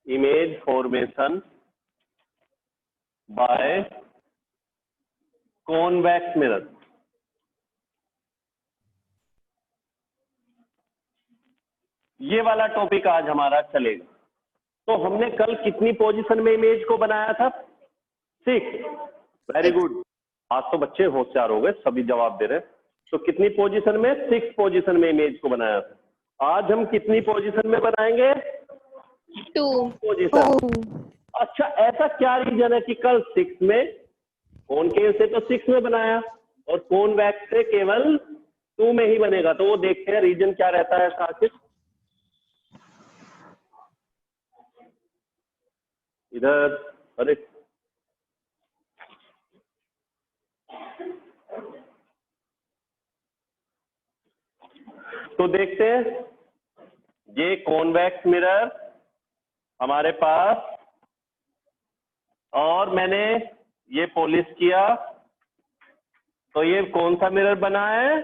image formation by convex mirror। ये वाला topic आज हमारा चलेगा। तो हमने कल कितनी पोजीशन में इमेज को बनाया था? 6। Very good. आज तो बच्चे होशियार हो गए, सभी जवाब दे रहे हैं। तो कितनी पोजीशन में? 6 पोजीशन में इमेज को बनाया था। आज हम कितनी पोजीशन में बनाएंगे? 2 पोजीशन। अच्छा, ऐसा क्या रीजन है कि कल 6 में, कॉनकेव से तो 6 में बनाया और कॉन्वेक्स से केवल 2 में ही बनेगा? तो वो देखते हैं रीजन क्या रहता है साकिब। इधर, अरे तो देखते हैं, ये कॉन्वेक्स मिरर हमारे पास, और मैंने ये पॉलिश किया, तो ये कौन सा मिरर बना है?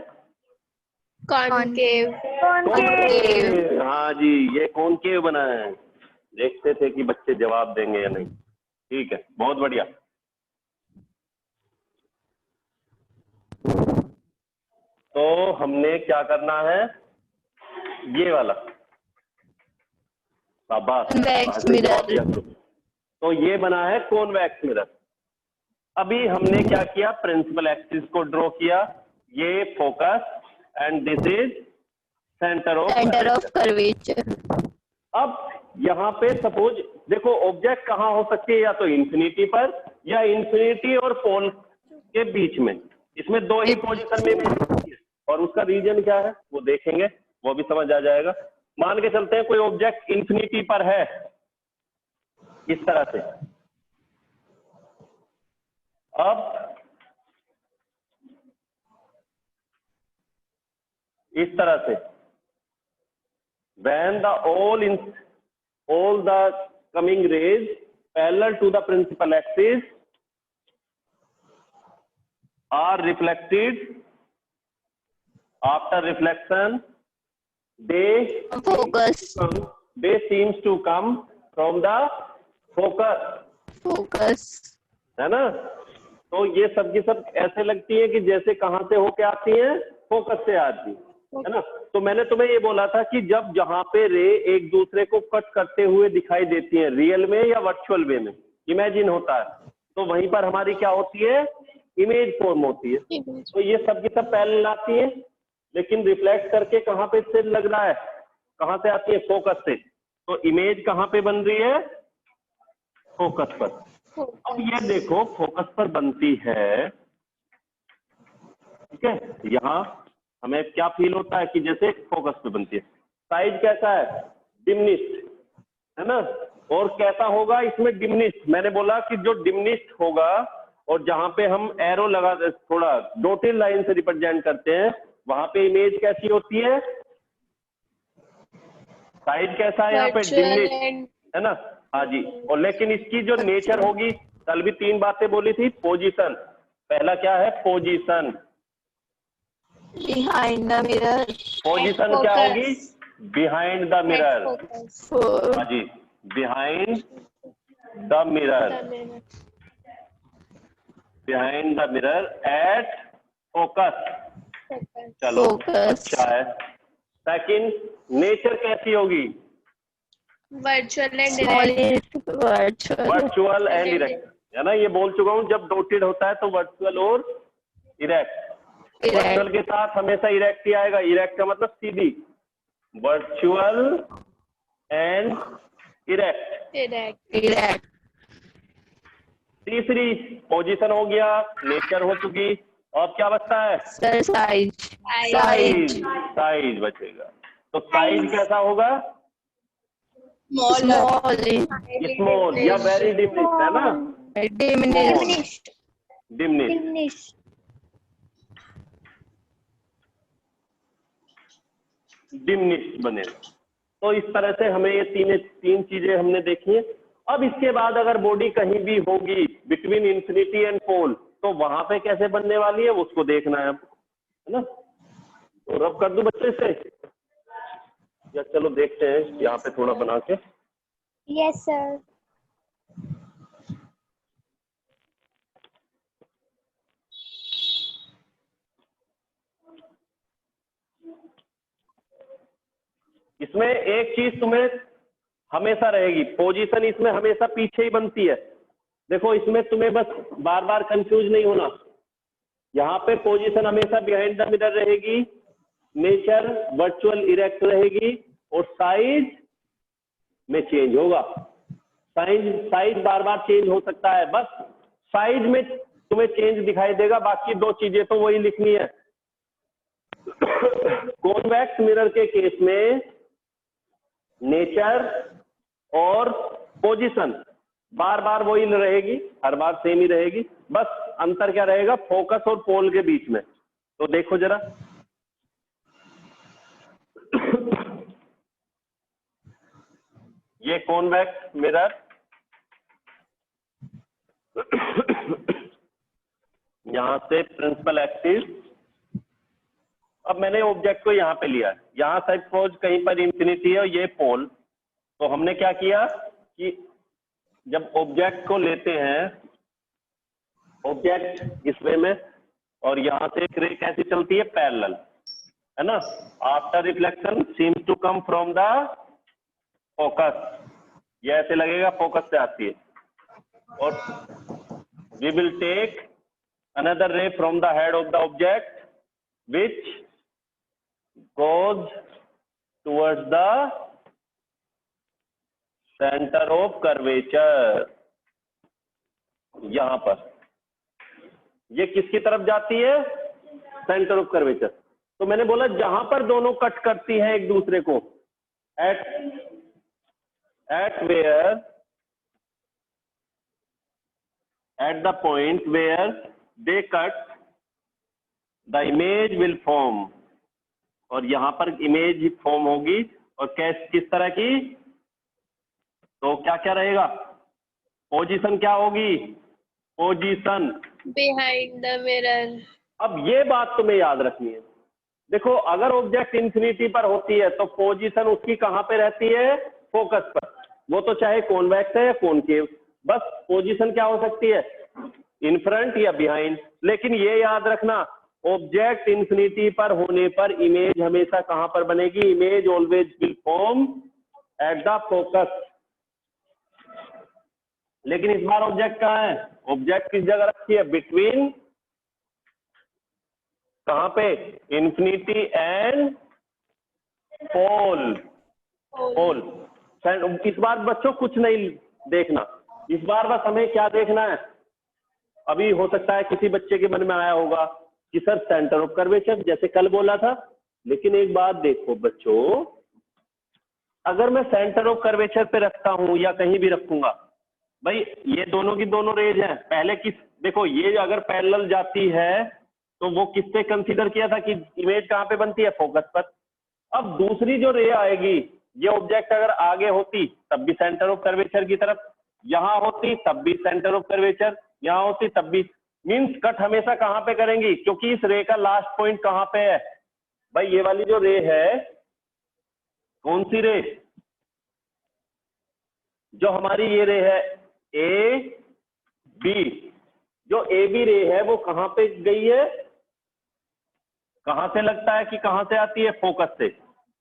कॉनकेव। हाँ जी, ये कॉनकेव बना है। देखते थे कि बच्चे जवाब देंगे या नहीं। ठीक है, बहुत बढ़िया। तो हमने क्या करना है? ये वाला, शाबाश, जवाब दिया। तो ये बना है कॉन्वेक्स मिरर। अभी हमने क्या किया? प्रिंसिपल एक्सिस को ड्रॉ किया। ये focus and this is centre of curvature. अब यहाँ पे सपोज देखो, ऑब्जेक्ट कहाँ हो सकती है? या तो इंफिनिटी पर, या इंफिनिटी और पोल के बीच में। इसमें 2 ही पोजीशन में मिल सकती है, और उसका रीजन क्या है वो देखेंगे, वो भी समझ आ जाएगा। मान के चलते हैं कोई ऑब्जेक्ट इंफिनिटी पर है, इस तरह से। अब इस तरह से, when the all the coming rays parallel to the principal axis are reflected, after reflection they seems to come from the focus, है ना? तो ये सब की सब ऐसे लगती है कि जैसे कहां से होके आती हैं? फोकस से आती है ना? तो मैंने तुम्हें ये बोला था कि जब जहां पे रे एक दूसरे को कट करते हुए दिखाई देती हैं, रियल में या वर्चुअल वे में, इमेजिन होता है, तो वहीं पर हमारी क्या होती है? इमेज फॉर्म होती है। तो ये सब की सब पैरेलल आती है, लेकिन रिफ्लेक्ट करके कहाँ पे से लग रहा है? कहाँ से आती है? फोकस से। तो इमेज कहाँ पे बन रही है? फोकस पर। अब ये देखो, फोकस पर बनती है, ठीक है? यहाँ हमें क्या फील होता है कि जैसे फोकस पे बनती है। साइज कैसा है? डिमिनिश्ड, है ना? और कैसा होगा इसमें? डिमिनिश्ड। मैंने बोला कि जो डिमिनिश्ड होगा, और जहां पे हम एरो लगा, थोड़ा डॉटेड लाइन से रिप्रेजेंट करते हैं, वहां पे इमेज कैसी होती है? साइज कैसा है यहाँ पे? डिमिनिश्ड, है ना? हाँ जी। और लेकिन इसकी जो नेचर होगी, कल भी 3 बातें बोली थी। पोजीशन, पहला क्या है? Position. Behind the mirror. Position क्या होगी? Behind the mirror. हाँ जी, behind the mirror, behind the mirror at focus. चलो, अच्छा है। सेकंड, नेचर कैसी होगी? Virtual and direct. Virtual and erect, है ना? ये बोल चुका हूं, जब डॉटेड होता है तो वर्चुअल और इरेक्ट। वर्चुअल के साथ हमेशा इरेक्ट ही आएगा। इरेक्ट का मतलब सीधी। Virtual and erect. तीसरी पोजीशन हो गया, नेचर हो चुकी। और क्या बचता है? साइज बचेगा। तो साइज कैसा होगा? स्मॉल या वेरी डिमिनिश्ड, है ना? डिमिनिश्ड बनेगा। तो इस तरह से हमें ये तीन चीजें हमने देखी है। अब इसके बाद अगर बॉडी कहीं भी होगी बिटवीन इंफिनिटी एंड पोल, तो वहां पे कैसे बनने वाली है उसको देखना है ना? तो रब कर दूं बच्चे से, या चलो देखते हैं यहाँ पे थोड़ा बना के। Yes, sir. इसमें एक चीज तुम्हें हमेशा रहेगी, पोजीशन इसमें हमेशा पीछे ही बनती है। देखो इसमें तुम्हें बस बार बार कंफ्यूज नहीं होना, यहाँ पे पोजीशन हमेशा बिहाइंड द मिरर रहेगी, नेचर वर्चुअल इरेक्ट रहेगी, और साइज में चेंज होगा। साइज बार बार चेंज हो सकता है, बस साइज में तुम्हें चेंज दिखाई देगा, बाकी दो चीजें तो वही लिखनी है। कॉन्वेक्स मिरर के केस में नेचर और पोजीशन बार बार वही रहेगी, हर बार सेम ही रहेगी, बस अंतर क्या रहेगा, फोकस और पोल के बीच में। तो देखो जरा, ये कॉन्वेक्स मिरर, यहां से प्रिंसिपल एक्सिस, अब मैंने ऑब्जेक्ट को यहां पे लिया है, यहां से सपोज कहीं पर इंफिनिटी है और ये पोल। तो हमने क्या किया कि जब ऑब्जेक्ट को लेते हैं, ऑब्जेक्ट इस वे में, और यहां से एक रे कैसी चलती है, पैरेलल, है ना। After reflection seems to come from the focus, ये ऐसे लगेगा फोकस से आती है, और we will take another ray from the head of the object which goes towards the center of curvature। यहां पर ये किसकी तरफ जाती है, सेंटर ऑफ कर्वेचर। तो मैंने बोला जहां पर दोनों कट करती हैं एक दूसरे को, at the point where they cut, the image will form, और यहां पर इमेज फॉर्म होगी, और किस तरह की, तो क्या क्या रहेगा, पोजीशन क्या होगी, पोजीशन Behind the mirror. अब ये बात तुम्हें याद रखनी है। देखो अगर ऑब्जेक्ट इंफिनिटी पर होती है तो पोजीशन उसकी कहां पे रहती है, फोकस पर, वो तो चाहे कॉन्वेक्स है या कॉनकेव, बस पोजीशन क्या हो सकती है, इन फ्रंट या बिहाइंड। लेकिन ये याद रखना, ऑब्जेक्ट इंफिनिटी पर होने पर इमेज हमेशा कहां पर बनेगी, image always will form at the focus. लेकिन इस बार ऑब्जेक्ट कहां है, ऑब्जेक्ट किस जगह रखी है, बिटवीन, कहां पे, इंफिनिटी एंड पोल, पोल। इस बार बच्चों कुछ नहीं देखना, इस बार बस हमें क्या देखना है, अभी हो सकता है किसी बच्चे के मन में आया होगा कि सर सेंटर ऑफ कर्वेचर जैसे कल बोला था, लेकिन एक बात देखो बच्चों, अगर मैं सेंटर ऑफ कर्वेचर पे रखता हूं या कहीं भी रखूंगा, भाई ये दोनों की दोनों रेज हैं, पहले किस, देखो ये अगर पैरेलल जाती है तो वो किससे कंसीडर किया था कि इमेज कहां पे बनती है, फोकस पर। अब दूसरी जो रे आएगी, ये ऑब्जेक्ट अगर आगे होती तब भी सेंटर ऑफ कर्वेचर की तरफ, यहां होती तब भी सेंटर ऑफ कर्वेचर, यहां होती तब भी, मींस कट हमेशा कहां पे करेंगी, क्योंकि इस रे का लास्ट पॉइंट कहां पे है, भाई ये वाली जो रे है, कौन सी रे, जो हमारी ये रे है ए बी, जो ए बी रे है वो कहां पे गई है, कहां से लगता है कि कहां से आती है, फोकस से।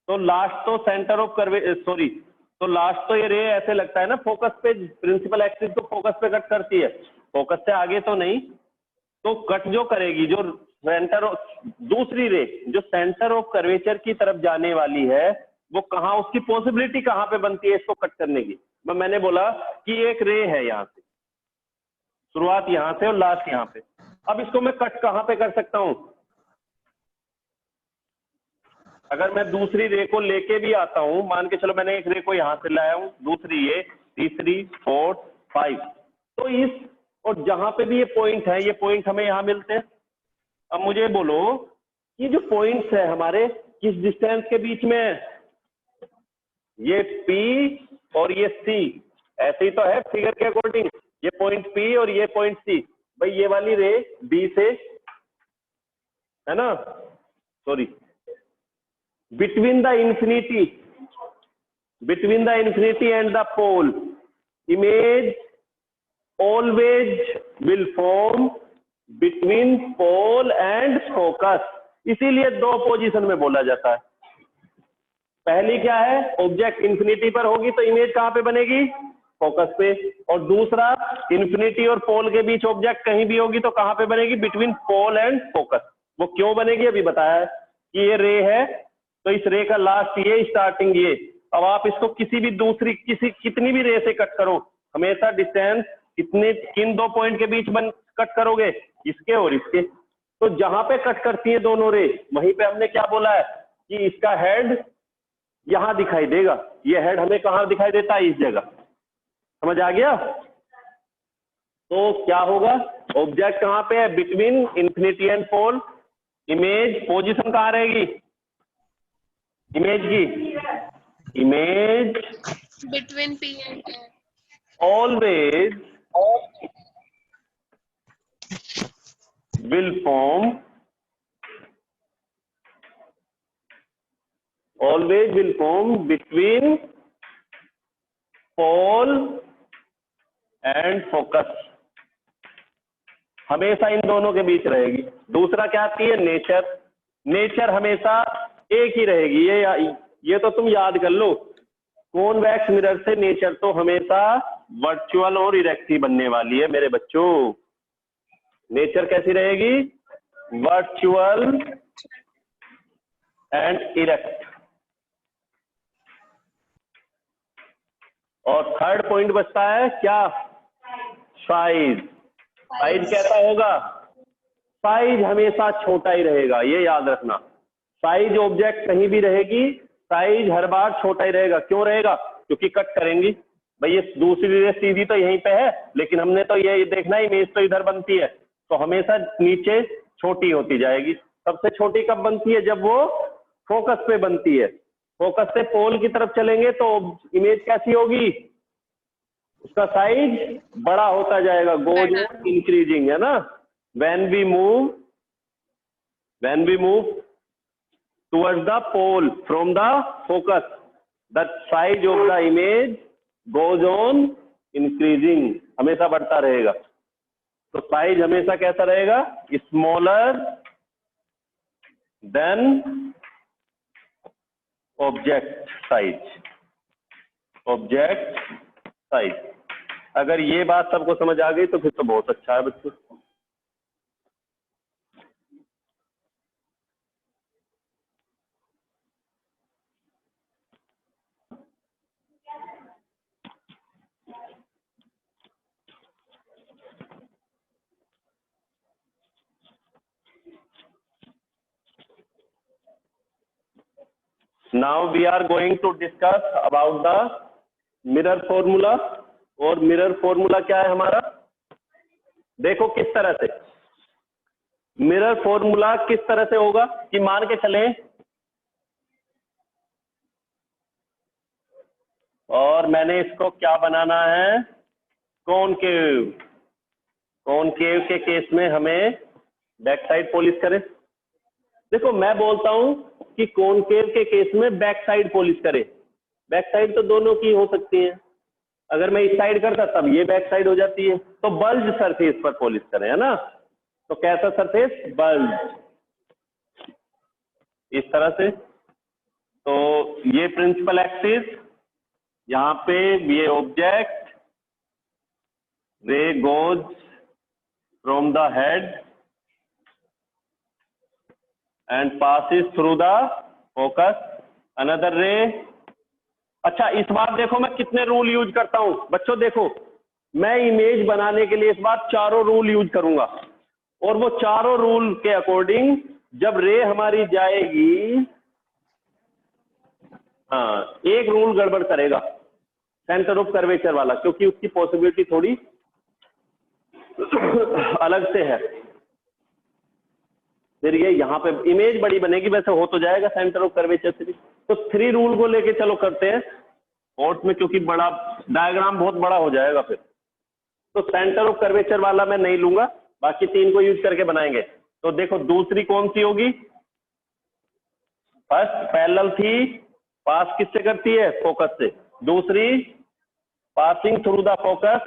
तो लास्ट तो सेंटर ऑफ कर्वे, सॉरी, तो लास्ट तो ये रे ऐसे लगता है ना फोकस पे, प्रिंसिपल एक्सिस तो फोकस पे कट करती है, फोकस से आगे तो नहीं। तो कट जो करेगी, जो सेंटर ऑफ, दूसरी रे जो सेंटर ऑफ कर्वेचर की तरफ जाने वाली है, वो कहां, उसकी पॉसिबिलिटी कहां पे बनती है इसको कट करने की। मैंने बोला कि एक रे है यहां से, शुरुआत यहां से और लास्ट यहां पे, अब इसको मैं कट कहां पे कर सकता हूं, अगर मैं दूसरी रे को लेके भी आता हूं, मान के चलो मैंने एक रे को यहां से लाया हूं, दूसरी ये, तीसरी, फोर्थ, 5, तो इस, और जहां पे भी ये पॉइंट है, ये पॉइंट हमें यहां मिलते हैं। अब मुझे बोलो ये जो पॉइंट्स है हमारे किस डिस्टेंस के बीच में है, ये P और ये C, ऐसे ही तो है फिगर के अकॉर्डिंग, ये पॉइंट P और ये पॉइंट C, भाई ये वाली रे B से, है ना, sorry, between the infinity, between the infinity and the pole, image always will form between pole and focus. इसीलिए दो पोजीशन में बोला जाता है। पहली क्या है, ऑब्जेक्ट इंफिनिटी पर होगी तो इमेज कहां पे बनेगी, फोकस पे, और दूसरा इंफिनिटी और पोल के बीच ऑब्जेक्ट कहीं भी होगी तो कहां पे बनेगी, बिटवीन पोल एंड फोकस। वो क्यों बनेगी अभी बताया है कि ये रे है तो इस रे का लास्ट ये, स्टार्टिंग ये। अब आप इसको किसी भी दूसरी कितनी भी रे से कट करो, हमेशा डिस्टेंस किन दो पॉइंट के बीच कट करोगे, इसके और इसके। तो जहां पे कट करती है दोनों रे, वहीं पे हमने क्या बोला है कि इसका हेड यहां दिखाई देगा, ये हेड हमें कहां दिखाई देता है, इस जगह। समझ आ गया? तो क्या होगा, ऑब्जेक्ट कहां पे है, between infinity and pole, image position कहां रहेगी इमेज की, image between P and N. always will form between pole and focus, हमेशा इन दोनों के बीच रहेगी। दूसरा क्या आती है, नेचर। नेचर हमेशा एक ही रहेगी, ये तो तुम याद कर लो। कॉन्वेक्स मिरर से नेचर तो हमेशा वर्चुअल और इरेक्ट ही बनने वाली है मेरे बच्चों। नेचर कैसी रहेगी, वर्चुअल एंड इरेक्ट। और थर्ड पॉइंट बचता है क्या, साइज। साइज कैसा होगा, साइज हमेशा छोटा ही रहेगा, ये याद रखना। साइज ऑब्जेक्ट कहीं भी रहेगी, साइज हर बार छोटा ही रहेगा। क्यों रहेगा, क्योंकि कट करेंगी भाई, ये दूसरी रे सीधी तो यहीं पे है, लेकिन हमने तो ये देखना है इमेज तो इधर बनती है, तो हमेशा नीचे छोटी होती जाएगी। सबसे छोटी कब बनती है, जब वो फोकस पे बनती है। फोकस से पोल की तरफ चलेंगे तो इमेज कैसी होगी, उसका साइज बड़ा होता जाएगा, गोज इंक्रीजिंग, है ना। when we move towards the pole from the focus, the size of the image goes on increasing, हमेशा बढ़ता रहेगा। तो साइज हमेशा कैसा रहेगा, स्मॉलर देन ऑब्जेक्ट साइज। अगर ये बात सबको समझ आ गई तो फिर तो बहुत अच्छा है बच्चों। Now we are going to discuss about the mirror formula। और मिरर फॉर्मूला क्या है हमारा, देखो किस तरह से मिरर फॉर्मूला किस तरह से होगा कि मान के चलें, और मैंने इसको क्या बनाना है, कॉनकेव। कॉनकेव के केस में हमें बैक साइड पॉलिश करें। देखो मैं बोलता हूं कि कॉनकेव के केस में बैक साइड पॉलिश करें। बैक साइड तो दोनों की हो सकती है, अगर मैं इस साइड करता तब ये बैक साइड हो जाती है, तो बल्ज सरफेस पर पॉलिश करें, है ना। तो कैसा सरफेस, बल्ज, इस तरह से। तो ये प्रिंसिपल एक्सिस, यहाँ पे ये ऑब्जेक्ट, रे goes from the head and passes through the focus, another रे। अच्छा इस बार देखो मैं कितने रूल यूज करता हूं बच्चों, देखो मैं इमेज बनाने के लिए इस बार चारों रूल यूज करूंगा, और वो चारों रूल के अकॉर्डिंग जब रे हमारी जाएगी, हाँ एक रूल गड़बड़ करेगा, सेंटर ऑफ कर्वेचर वाला, क्योंकि उसकी पॉसिबिलिटी थोड़ी अलग से है। फिर ये यहाँ पे इमेज बड़ी बनेगी, वैसे हो तो जाएगा सेंटर ऑफ कर्वेचर से भी। तो 3 रूल को लेके चलो करते हैं नोट में, क्योंकि बड़ा डायग्राम बहुत बड़ा हो जाएगा फिर। तो सेंटर ऑफ कर्वेचर वाला मैं नहीं लूंगा, बाकी 3 को यूज करके बनाएंगे। तो देखो दूसरी कौन सी होगी, फर्स्ट पैरेलल थी पास किससे करती है? फोकस से। दूसरी पासिंग थ्रू द फोकस,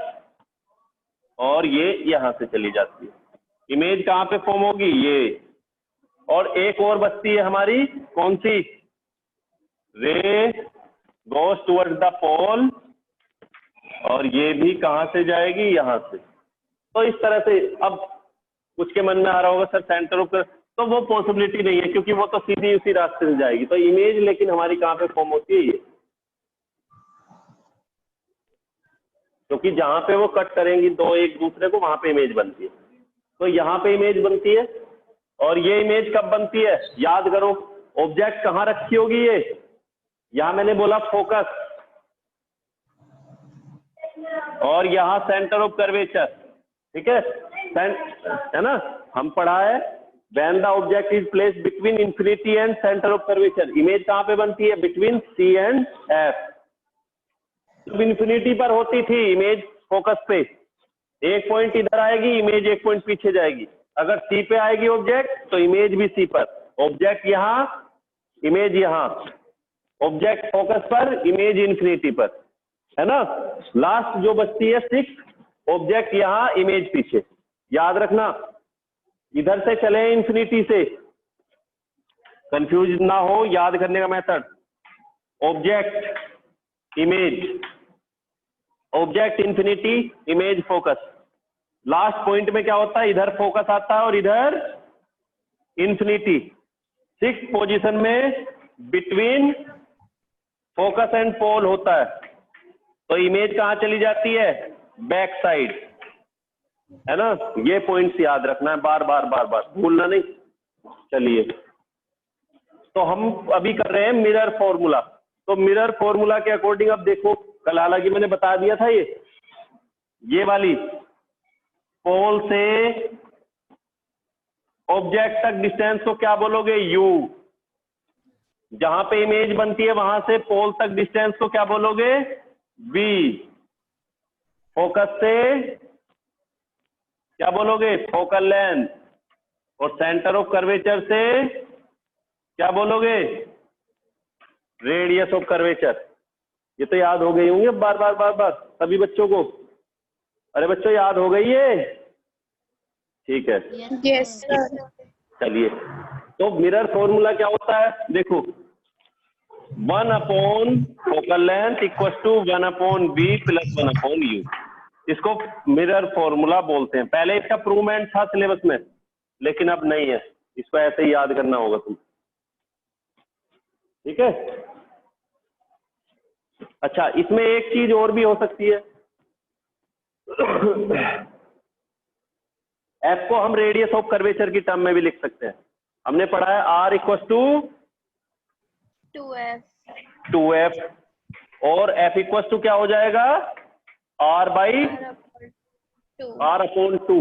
और ये यहां से चली जाती है। इमेज कहां पे फॉर्म होगी? ये। और एक और बचती है हमारी, कौन सी? रे गोस टुवर्ड्स द पोल, और ये भी कहां से जाएगी? यहां से। तो इस तरह से अब कुछ के मन में आ रहा होगा सर सेंटर ऑफ, तो वो पॉसिबिलिटी नहीं है क्योंकि वो तो सीधी उसी रास्ते से जाएगी। तो इमेज लेकिन हमारी कहां पे फॉर्म होती है? ये, क्योंकि जहां पे वो कट करेंगी दो एक दूसरे को, वहां पे इमेज बनती है। तो यहाँ पे इमेज बनती है। और ये इमेज कब बनती है? याद करो, ऑब्जेक्ट कहाँ रखी होगी? ये यहाँ मैंने बोला फोकस, और यहाँ सेंटर ऑफ कर्वेचर। ठीक है ना? हम पढ़ा है when the object is placed between infinity and centre of curvature. Image कहाँ पे बनती है? Between C and F. जब इंफिनिटी पर होती थी इमेज फोकस पे, एक पॉइंट इधर आएगी, इमेज एक पॉइंट पीछे जाएगी। अगर सी पे आएगी ऑब्जेक्ट तो इमेज भी सी पर, ऑब्जेक्ट यहाँ, इमेज यहाँ, ऑब्जेक्ट फोकस पर, इमेज इंफिनिटी पर, है ना? लास्ट जो बचती है 6, ऑब्जेक्ट यहाँ, इमेज पीछे। याद रखना, इधर से चले इंफिनिटी से, कंफ्यूज ना हो, याद करने का method, object image, object infinity, image focus. Last point में क्या होता है? इधर फोकस आता है और इधर इंफिनिटी। 6th पोजीशन में बिटवीन फोकस एंड पोल होता है। तो इमेज कहां चली जाती है? बैक साइड, है ना? ये पॉइंट्स याद रखना है, बार बार बार बार भूलना नहीं। चलिए, तो हम अभी कर रहे हैं मिरर फॉर्मूला। तो मिरर फॉर्मूला के अकॉर्डिंग अब देखो, कल हालांकि मैंने बता दिया था, ये वाली पोल से ऑब्जेक्ट तक डिस्टेंस को क्या बोलोगे? यू। जहां पे इमेज बनती है वहां से पोल तक डिस्टेंस को क्या बोलोगे? वी। फोकस से क्या बोलोगे? Focal length. और सेंटर ऑफ कर्वेचर से क्या बोलोगे? Radius of curvature. ये तो याद हो गई होंगे बार बार बार बार सभी बच्चों को। अरे बच्चों, याद हो गई है? ठीक है, Yes, sir. चलिए। तो मिरर फॉर्मूला क्या होता है? देखो, 1 upon focal length equal to 1 upon v plus 1 upon u. इसको मिरर फॉर्मूला बोलते हैं। पहले इसका प्रूवमेंट था सिलेबस में, लेकिन अब नहीं है, इसको ऐसे ही याद करना होगा तुम। ठीक है? अच्छा, इसमें एक चीज और भी हो सकती है। एफ को हम रेडियस ऑफ कर्वेचर की टर्म में भी लिख सकते हैं। हमने पढ़ा है आर इक्वल टू 2f, और एफ इक्वल टू क्या हो जाएगा? R by R upon 2।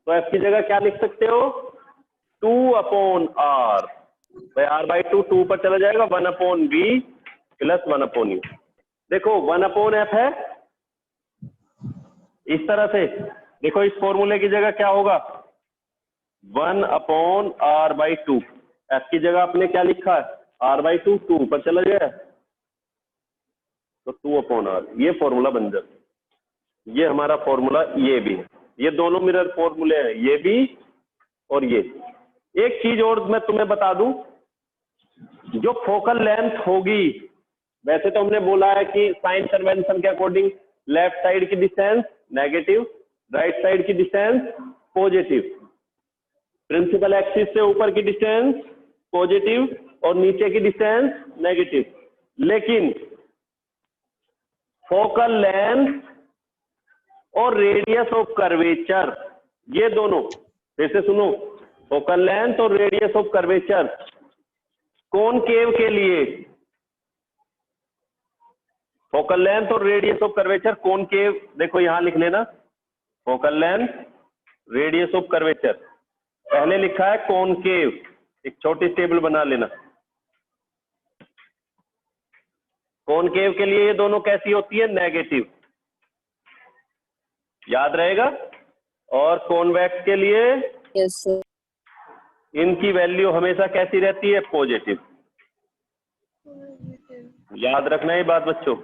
तो एफ की जगह क्या लिख सकते हो? 2 अपॉन आर। भाई आर बाई 2 पर चला जाएगा, 1 upon v plus 1 upon u. देखो 1 अपॉन एफ है, इस तरह से देखो, इस फॉर्मूले की जगह क्या होगा? 1 अपॉन आर बाई 2। एफ की जगह आपने क्या लिखा है? आर बाई 2 ऊपर चला गया, तो 2 अपॉन आर। ये फॉर्मूला बन जाता है। ये हमारा फॉर्मूला ये भी है। ये दोनों मिरर फॉर्मूले हैं, ये भी और ये। एक चीज और मैं तुम्हें बता दूं, जो फोकल लेंथ होगी, वैसे तो हमने बोला है कि साइन कन्वेंशन के अकॉर्डिंग लेफ्ट साइड की डिस्टेंस नेगेटिव, राइट साइड की डिस्टेंस पॉजिटिव, प्रिंसिपल एक्सिस से ऊपर की डिस्टेंस पॉजिटिव और नीचे की डिस्टेंस नेगेटिव। लेकिन फोकल लेंथ और रेडियस ऑफ कर्वेचर, ये दोनों, फिर से सुनो, फोकल लेंथ और रेडियस ऑफ कर्वेचर कॉनकेव के लिए, फोकल लेंथ और रेडियस ऑफ कर्वेचर कॉनकेव, देखो यहां लिख लेना, focal length radius of curvature, पहले लिखा है कॉनकेव, एक छोटी टेबल बना लेना। कॉनकेव के लिए ये दोनों कैसी होती है? नेगेटिव, याद रहेगा। और कॉन्वेक्स के लिए यस सर। इनकी वैल्यू हमेशा कैसी रहती है? पॉजिटिव। याद रखना ये बात बच्चों,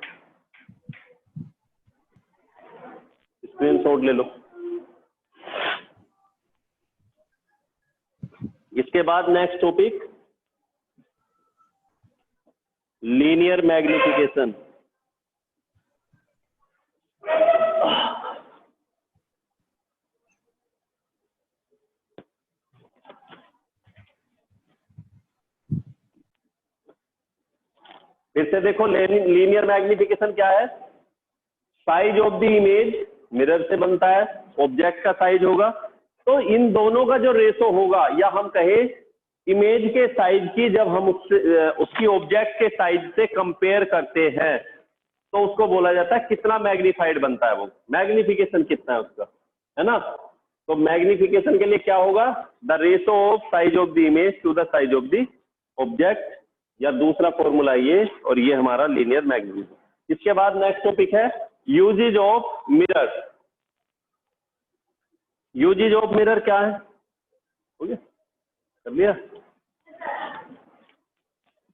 स्क्रीनशॉट ले लो। इसके बाद नेक्स्ट टॉपिक लीनियर मैग्निफिकेशन। फिर से देखो, लीनियर मैग्निफिकेशन क्या है? Size of the image mirror से बनता है, ऑब्जेक्ट का साइज होगा, तो इन दोनों का जो रेशो होगा, या हम कहें इमेज के साइज की जब हम उसकी ऑब्जेक्ट के साइज से कंपेयर करते हैं तो उसको बोला जाता है कितना मैग्नीफाइड बनता है, वो मैग्निफिकेशन कितना है उसका, है ना। तो मैग्निफिकेशन के लिए क्या होगा? The ratio of size of the image to the size of the object, या दूसरा फॉर्मूला ये, और ये हमारा लीनियर मैग्निफिकेशन। इसके बाद नेक्स्ट टॉपिक है uses of mirror. Uses of mirror क्या है? हो गया, कर लिया।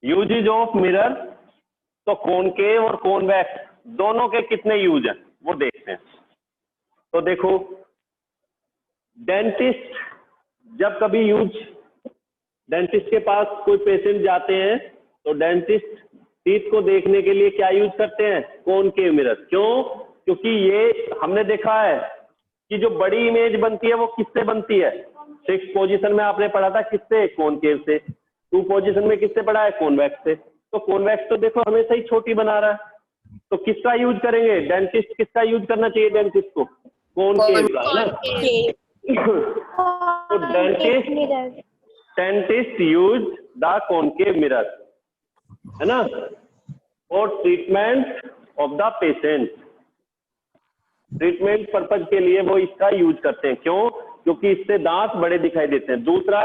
यूजेज ऑफ मिरर, तो कॉनकेव और कॉन्वेक्स दोनों के कितने यूज हैं वो देखते हैं। तो देखो, डेंटिस्ट जब कभी डेंटिस्ट के पास कोई पेशेंट जाते हैं तो डेंटिस्ट टीथ को देखने के लिए क्या यूज करते हैं? Concave mirror. क्यों? क्योंकि ये हमने देखा है कि जो बड़ी इमेज बनती है वो किससे बनती है? 6 पोजीशन में आपने पढ़ा था, किससे? कॉनकेव से। 2 पोजीशन में किससे पढ़ा है? कॉन्वेक्स से। तो कॉन्वेक्स तो देखो हमेशा ही छोटी बना रहा है, तो किसका यूज करेंगे? डेंटिस्ट किसका यूज करना चाहिए? डेंटिस्ट को कॉनकेव का, है ना। तो dentist use the concave mirror, है ना, for treatment of the patient. Treatment purpose के लिए वो इसका यूज करते हैं। क्यों? क्योंकि इससे दांत बड़े दिखाई देते हैं। दूसरा,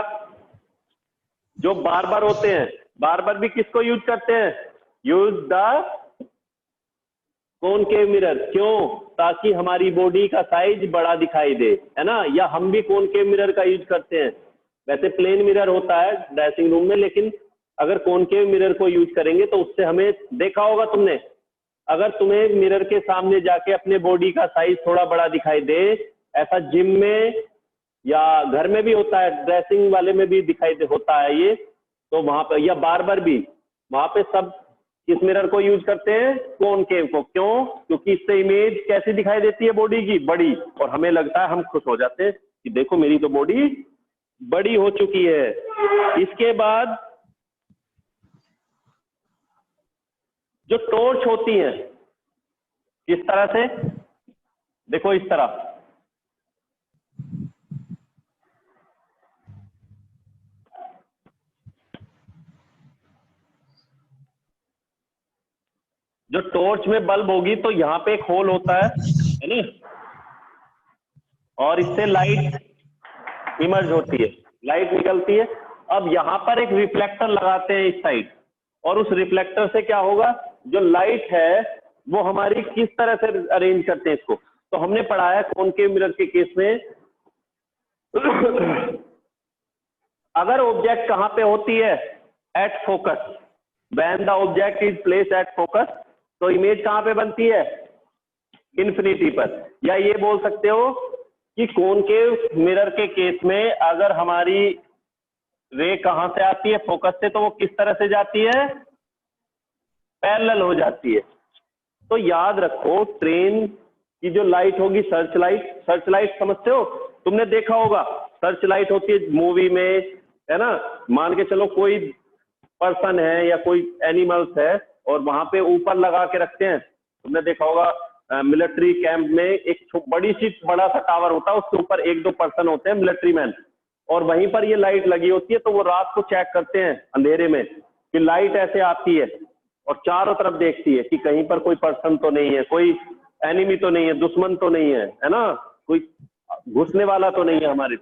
जो बार्बर होते हैं, बार्बर भी किसको यूज करते हैं? Use the concave mirror. क्यों? ताकि हमारी बॉडी का साइज बड़ा दिखाई दे, है ना। या हम भी कॉनकेव मिरर का यूज करते हैं। वैसे प्लेन मिरर होता है ड्रेसिंग रूम में, लेकिन अगर कॉनकेव मिरर को यूज करेंगे तो उससे हमें, देखा होगा तुमने, अगर तुम्हें मिरर के सामने जाके अपने बॉडी का साइज थोड़ा बड़ा दिखाई दे, ऐसा जिम में या घर में भी होता है, ड्रेसिंग वाले में भी दिखाई दे होता है ये, तो वहां पर, या बार्बर भी, वहां पे सब किस मिरर को यूज करते हैं? कॉनकेव को। क्यों? क्योंकि इससे इमेज कैसी दिखाई देती है बॉडी की? बड़ी, और हमें लगता है, हम खुश हो जाते हैं कि देखो मेरी तो बॉडी बड़ी हो चुकी है। इसके बाद जो टॉर्च होती है, किस तरह से? देखो इस तरह, जो टॉर्च में बल्ब होगी तो यहाँ पे एक होल होता है ना, और इससे लाइट इमर्ज होती है, लाइट निकलती है। अब यहाँ पर एक रिफ्लेक्टर लगाते हैं इस साइड, और उस रिफ्लेक्टर से क्या होगा? जो लाइट है वो हमारी किस तरह से अरेंज करते हैं इसको, तो हमने पढ़ा है कॉनकेव मिरर के केस में अगर ऑब्जेक्ट कहाँ पे होती है? At focus. When the object is placed at focus, तो इमेज कहाँ पे बनती है? इन्फिनिटी पर। या ये बोल सकते हो कि कॉनकेव मिरर के केस में अगर हमारी रे कहां से आती है? फोकस से, तो वो किस तरह से जाती है? पैरेलल हो जाती है। तो याद रखो, ट्रेन की जो लाइट होगी, सर्च लाइट समझते हो? तुमने देखा होगा, सर्च लाइट होती है मूवी में, है ना। मान के चलो कोई पर्सन है या कोई एनिमल्स है, और वहां पे ऊपर लगा के रखते हैं। तुमने देखा होगा मिलिट्री कैंप में एक बड़ा सा टावर होता है, उसके ऊपर 1-2 पर्सन होते हैं मिलिट्री मैन, और वहीं पर ये लाइट लगी होती है। तो वो रात को चेक करते हैं अंधेरे में कि लाइट ऐसे आती है और चारों तरफ देखती है कि कहीं पर कोई पर्सन तो नहीं है, कोई एनिमी तो नहीं है, दुश्मन तो नहीं है ना, कोई घुसने वाला तो नहीं है हमारे।